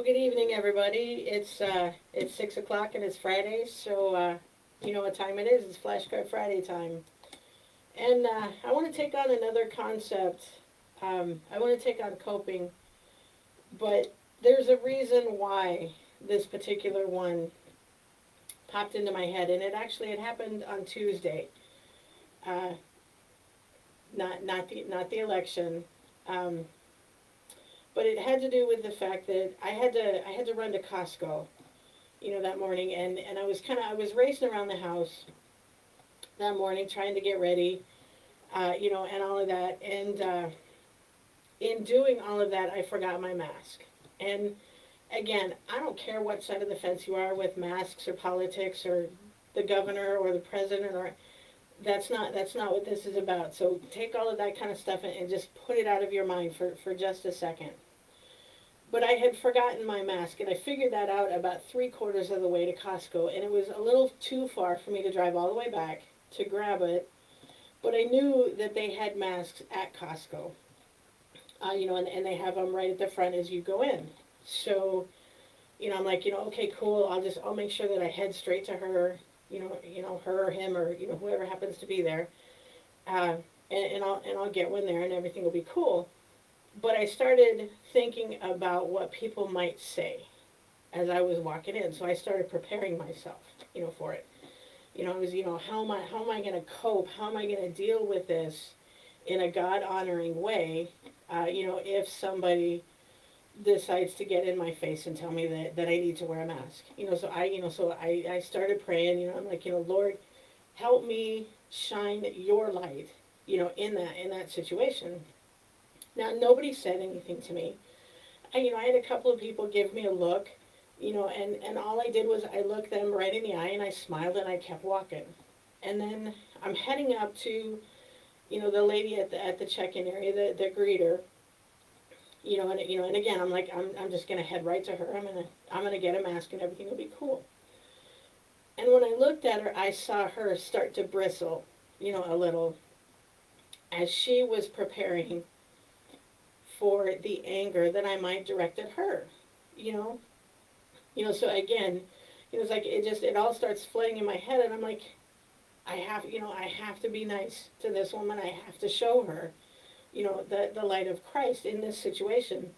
Well, good evening, everybody. It's 6 o'clock and it's Friday, so you know what time it is. It's Flashcard Friday time, and I want to take on another concept. I want to take on coping, but there's a reason why this particular one popped into my head, and it happened on Tuesday. Uh, not the election. Um, but it had to do with the fact that I had to run to Costco, that morning, and I was racing around the house that morning trying to get ready, and all of that, and in doing all of that, I forgot my mask. And again, I don't care what side of the fence you are with masks or politics or the governor or the president or that's not what this is about. So take all of that kind of stuff and just put it out of your mind for just a second. But I had forgotten my mask, and I figured that out about three-quarters of the way to Costco, and it was a little too far for me to drive all the way back to grab it. But I knew that they had masks at Costco, and they have them right at the front as you go in. So, I'm like, okay, cool. I'll make sure that I head straight to her, her or him or whoever happens to be there, uh, and I'll get one there, and everything will be cool. But I started thinking about what people might say as I was walking in. So I started preparing myself, for it. It was, how am I going to cope? How am I going to deal with this in a God honoring way? If somebody decides to get in my face and tell me that I need to wear a mask, so I started praying. I'm like, Lord, help me shine your light, in that situation. Now, nobody said anything to me. I had a couple of people give me a look, and all I did was I looked them right in the eye and I smiled and I kept walking. And then I'm heading up to, the lady at the check-in area, the greeter, and again, I'm like, I'm just gonna head right to her. I'm gonna get a mask and everything will be cool. And when I looked at her, I saw her start to bristle, a little, as she was preparing for the anger that I might direct at her, you know. So again, it's like it all starts flooding in my head, and I'm like, I have to be nice to this woman. I have to show her, the light of Christ in this situation.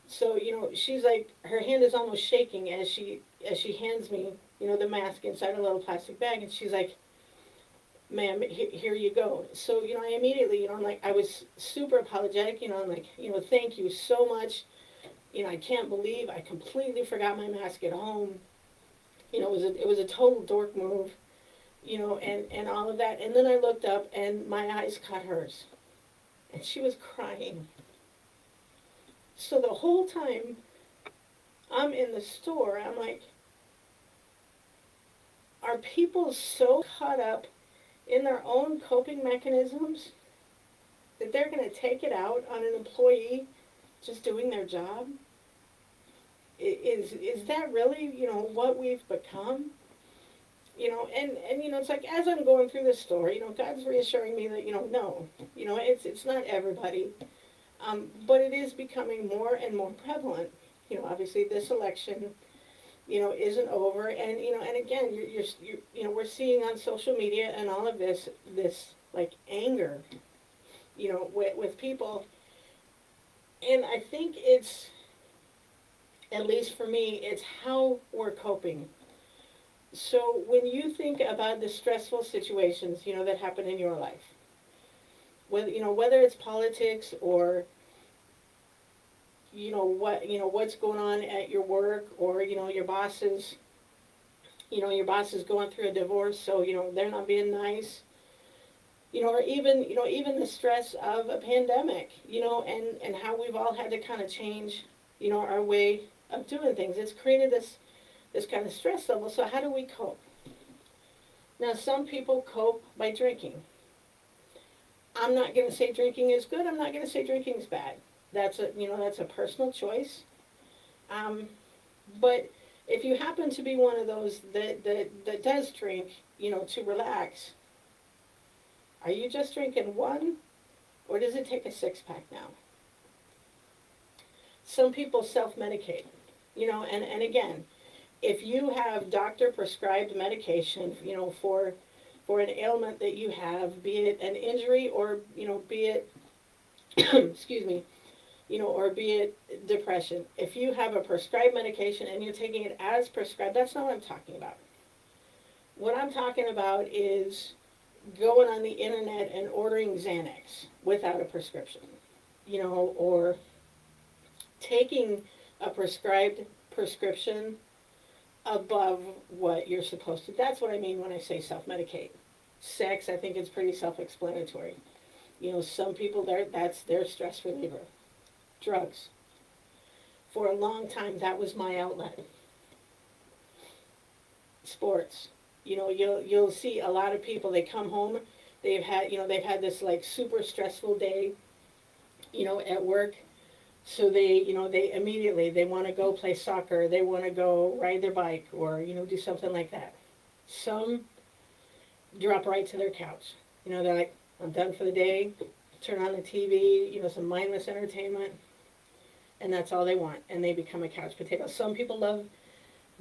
So she's like, her hand is almost shaking as she hands me, the mask inside a little plastic bag, and she's like, ma'am, here you go. So, I immediately, I'm like, I was super apologetic, I'm like, thank you so much. I can't believe I completely forgot my mask at home. It was a total dork move, and all of that. And then I looked up and my eyes caught hers. And she was crying. So the whole time I'm in the store, I'm like, are people so caught up in their own coping mechanisms that they're going to take it out on an employee just doing their job? Is that really, what we've become? And it's like, as I'm going through the store, God's reassuring me that, no, it's not everybody, but it is becoming more and more prevalent. Obviously this election, isn't over, and again, we're seeing on social media and all of this like anger, with people, and I think it's, at least for me, it's how we're coping. So when you think about the stressful situations, that happen in your life, whether it's politics or what's going on at your work, or your boss is going through a divorce, so they're not being nice, or even the stress of a pandemic, and how we've all had to kind of change, our way of doing things. It's created this kind of stress level. So how do we cope? Now, some people cope by drinking. I'm not going to say drinking is good. I'm not going to say drinking is bad. That's a personal choice. But if you happen to be one of those that does drink, to relax, are you just drinking one, or does it take a six-pack now? Some people self-medicate. And again, if you have doctor prescribed medication, for an ailment that you have, be it an injury or, be it, excuse me, or be it depression, if you have a prescribed medication and you're taking it as prescribed, that's not what I'm talking about. What I'm talking about is going on the internet and ordering Xanax without a prescription, or taking a prescribed prescription above what you're supposed to. That's what I mean when I say self-medicate. Sex, I think it's pretty self-explanatory. Some people, that's their stress reliever. Drugs. For a long time, that was my outlet. Sports. You'll see a lot of people, they come home, they've had this like super stressful day, at work. So they immediately, they want to go play soccer, they want to go ride their bike, or, do something like that. Some drop right to their couch. They're like, I'm done for the day, turn on the TV, some mindless entertainment, and that's all they want, and they become a couch potato. Some people love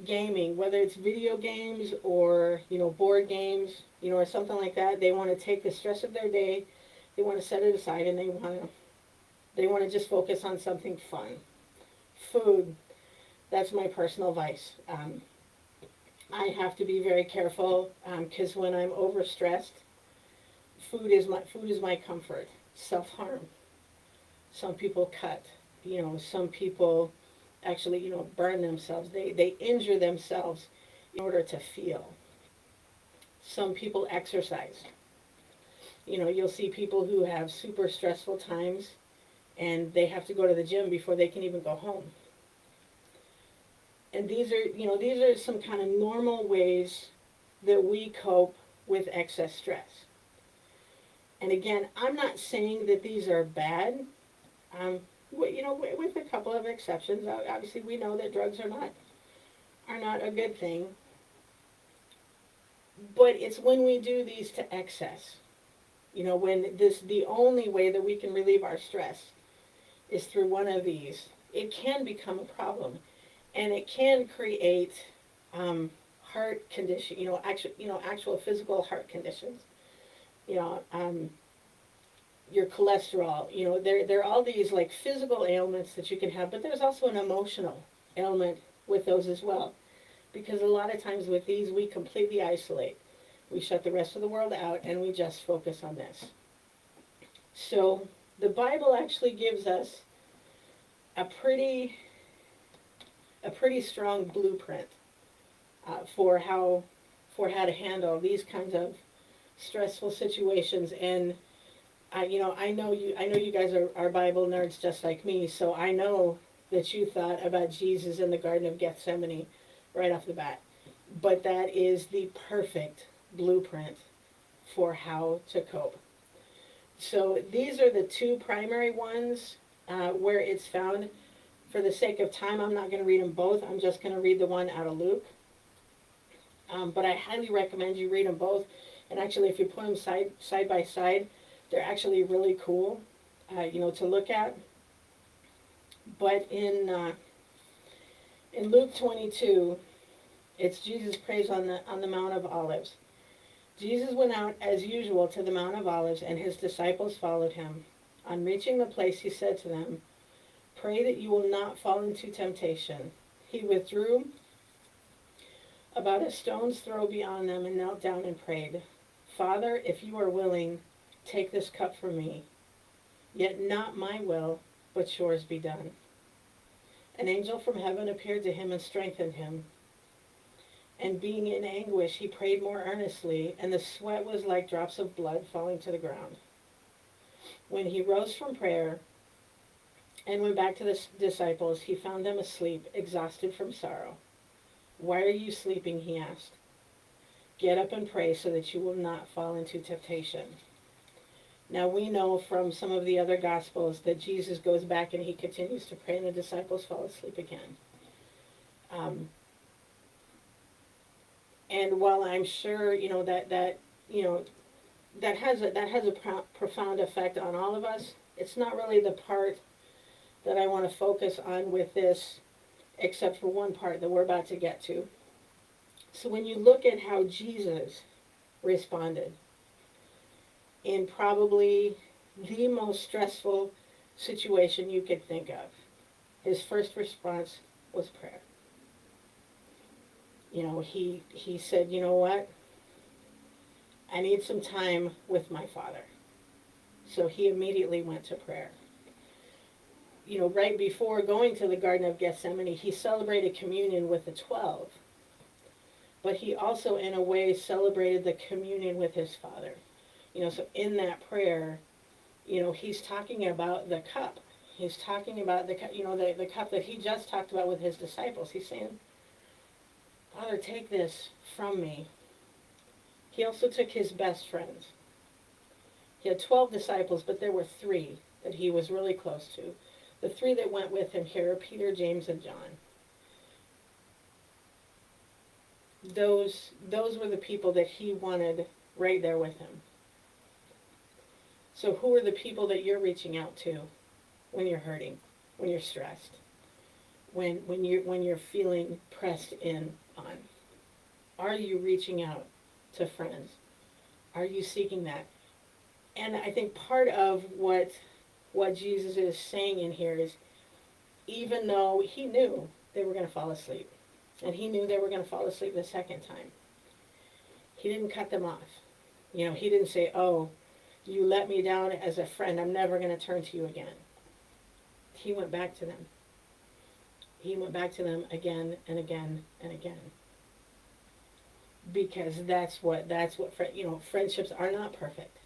gaming, whether it's video games or, board games, or something like that. They want to take the stress of their day, they want to set it aside, and they want to just focus on something fun. Food, that's my personal vice. I have to be very careful because when I'm overstressed, food is my comfort. Self-harm. Some people cut. Some people actually, burn themselves. They injure themselves in order to feel. Some people exercise. You'll see people who have super stressful times and they have to go to the gym before they can even go home. And these are some kind of normal ways that we cope with excess stress. And again, I'm not saying that these are bad. With a couple of exceptions. Obviously, we know that drugs are not a good thing. But it's when we do these to excess. When the only way that we can relieve our stress is through one of these, it can become a problem, and it can create heart condition. Actual physical heart conditions. Your cholesterol. There are all these like physical ailments that you can have, but there's also an emotional ailment with those as well, because a lot of times with these we completely isolate. We shut the rest of the world out and we just focus on this. So the Bible actually gives us a pretty strong blueprint for how to handle these kinds of stressful situations. And I know you guys are Bible nerds just like me, so I know that you thought about Jesus in the Garden of Gethsemane right off the bat. But that is the perfect blueprint for how to cope. So these are the two primary ones where it's found. For the sake of time, I'm not going to read them both. I'm just going to read the one out of Luke. But I highly recommend you read them both. And actually, if you put them side by side, they're actually really cool, to look at. But in Luke 22, it's Jesus prays on the Mount of Olives. Jesus went out as usual to the Mount of Olives, and his disciples followed him. On reaching the place, he said to them, "Pray that you will not fall into temptation." He withdrew about a stone's throw beyond them and knelt down and prayed, "Father, if you are willing, take this cup from me. Yet not my will, but yours be done." An angel from heaven appeared to him and strengthened him. And being in anguish, he prayed more earnestly, and the sweat was like drops of blood falling to the ground. When he rose from prayer and went back to the disciples, he found them asleep, exhausted from sorrow. "Why are you sleeping?" he asked. "Get up and pray so that you will not fall into temptation." Now we know from some of the other Gospels that Jesus goes back and he continues to pray, and the disciples fall asleep again. And while I'm sure that has a profound effect on all of us, it's not really the part that I want to focus on with this except for one part that we're about to get to. So when you look at how Jesus responded in probably the most stressful situation you could think of, his first response was prayer. He said, you know what? I need some time with my Father. So he immediately went to prayer. Right before going to the Garden of Gethsemane, he celebrated communion with the 12. But he also, in a way, celebrated the communion with his Father. So in that prayer, he's talking about the cup. He's talking about the cup, the cup that he just talked about with his disciples. He's saying, Father, take this from me. He also took his best friends. He had 12 disciples, but there were 3 that he was really close to. The 3 that went with him here are Peter, James, and John. Those were the people that he wanted right there with him. So who are the people that you're reaching out to when you're hurting, when you're stressed, when you're feeling pressed in on? Are you reaching out to friends? Are you seeking that? And I think part of what Jesus is saying in here is, even though he knew they were going to fall asleep, and he knew they were going to fall asleep the second time, he didn't cut them off. He didn't say, oh, you let me down as a friend, I'm never going to turn to you again. He went back to them. He went back to them again and again and again. Because that's what friendships are not perfect.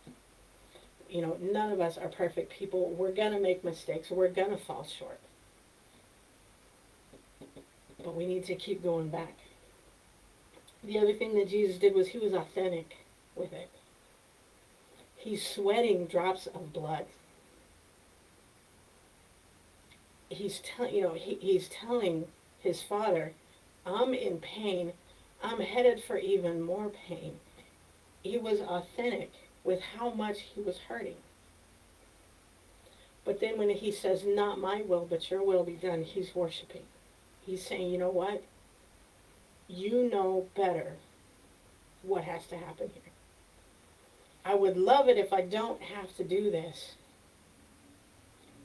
None of us are perfect people. We're going to make mistakes. We're going to fall short. But we need to keep going back. The other thing that Jesus did was he was authentic with it. He's sweating drops of blood. He's telling his Father, I'm in pain. I'm headed for even more pain. He was authentic with how much he was hurting. But then when he says, not my will, but your will be done, he's worshiping. He's saying, you know what? You know better what has to happen here. I would love it if I don't have to do this.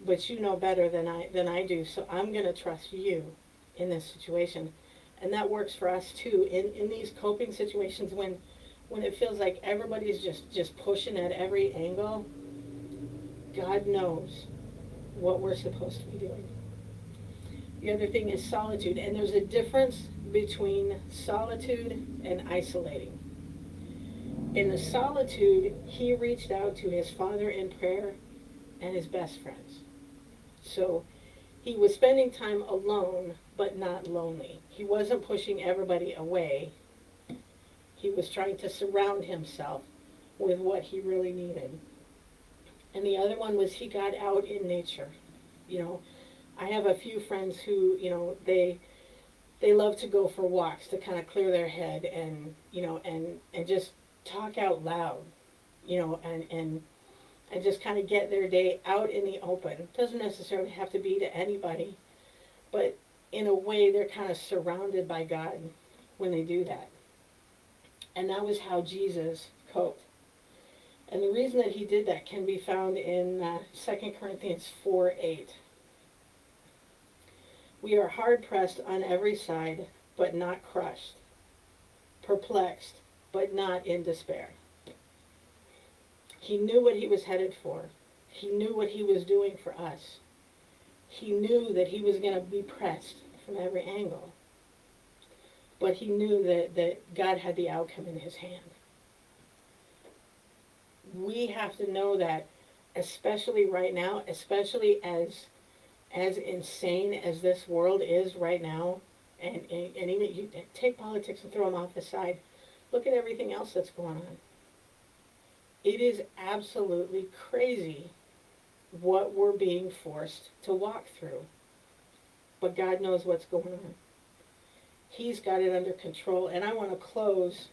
But you know better than I do, so I'm going to trust you in this situation. And that works for us too. In these coping situations when it feels like everybody's just pushing at every angle, God knows what we're supposed to be doing. The other thing is solitude. And there's a difference between solitude and isolating. In the solitude, he reached out to his Father in prayer and his best friends. So he was spending time alone, but not lonely. He wasn't pushing everybody away. He was trying to surround himself with what he really needed. And the other one was he got out in nature. I have a few friends who, they love to go for walks to kind of clear their head and just talk out loud, and just kind of get their day out in the open. It doesn't necessarily have to be to anybody, but in a way they're kind of surrounded by God when they do that. And that was how Jesus coped. And the reason that he did that can be found in 2 Corinthians 4:8. We are hard-pressed on every side, but not crushed. Perplexed, but not in despair. He knew what he was headed for. He knew what he was doing for us. He knew that he was going to be pressed from every angle. But he knew that God had the outcome in his hand. We have to know that, especially right now, especially as insane as this world is right now, and even you take politics and throw them off the side, look at everything else that's going on. It is absolutely crazy what we're being forced to walk through. But God knows what's going on. He's got it under control. And I want to close.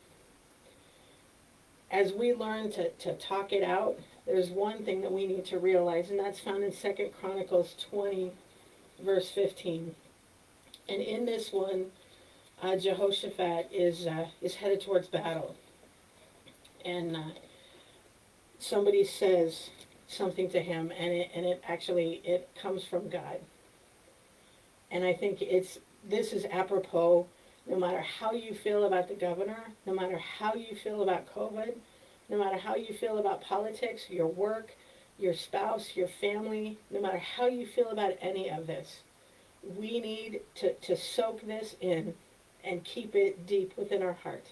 As we learn to talk it out, there's one thing that we need to realize, and that's found in 2 Chronicles 20, verse 15. And in this one, Jehoshaphat is headed towards battle, and somebody says something to him, and it actually it comes from God. And I think this is apropos. No matter how you feel about the governor, no matter how you feel about COVID, no matter how you feel about politics, your work, your spouse, your family, no matter how you feel about any of this, we need to soak this in and keep it deep within our heart.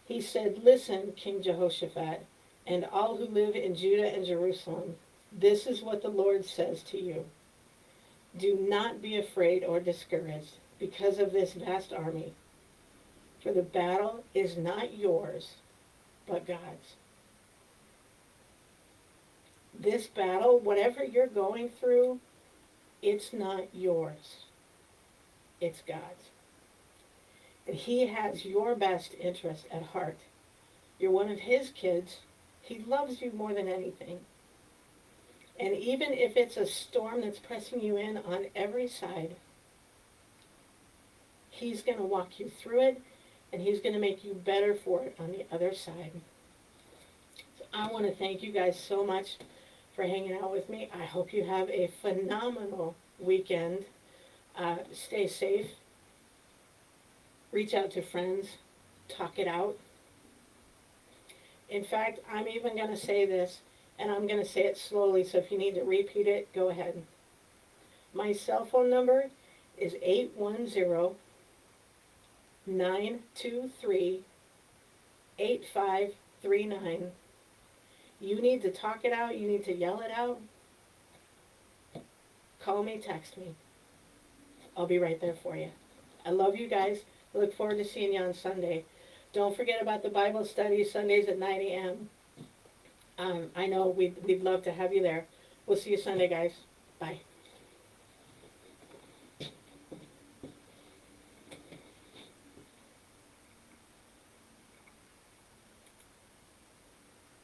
He said, "Listen, King Jehoshaphat, and all who live in Judah and Jerusalem, this is what the Lord says to you. Do not be afraid or discouraged because of this vast army, for the battle is not yours, but God's." This battle, whatever you're going through, it's not yours. It's God's. And He has your best interest at heart. You're one of His kids. He loves you more than anything. And even if it's a storm that's pressing you in on every side, He's going to walk you through it, and He's going to make you better for it on the other side. So I want to thank you guys so much for hanging out with me. I hope you have a phenomenal weekend. Stay safe. Reach out to friends. Talk it out. In fact, I'm even going to say this, and I'm going to say it slowly, so if you need to repeat it, go ahead. My cell phone number is 810-923-8539. You need to talk it out. You need to yell it out. Call me, text me. I'll be right there for you. I love you guys. I look forward to seeing you on Sunday. Don't forget about the Bible study Sundays at 9 a.m. I know we'd love to have you there. We'll see you Sunday, guys. Bye.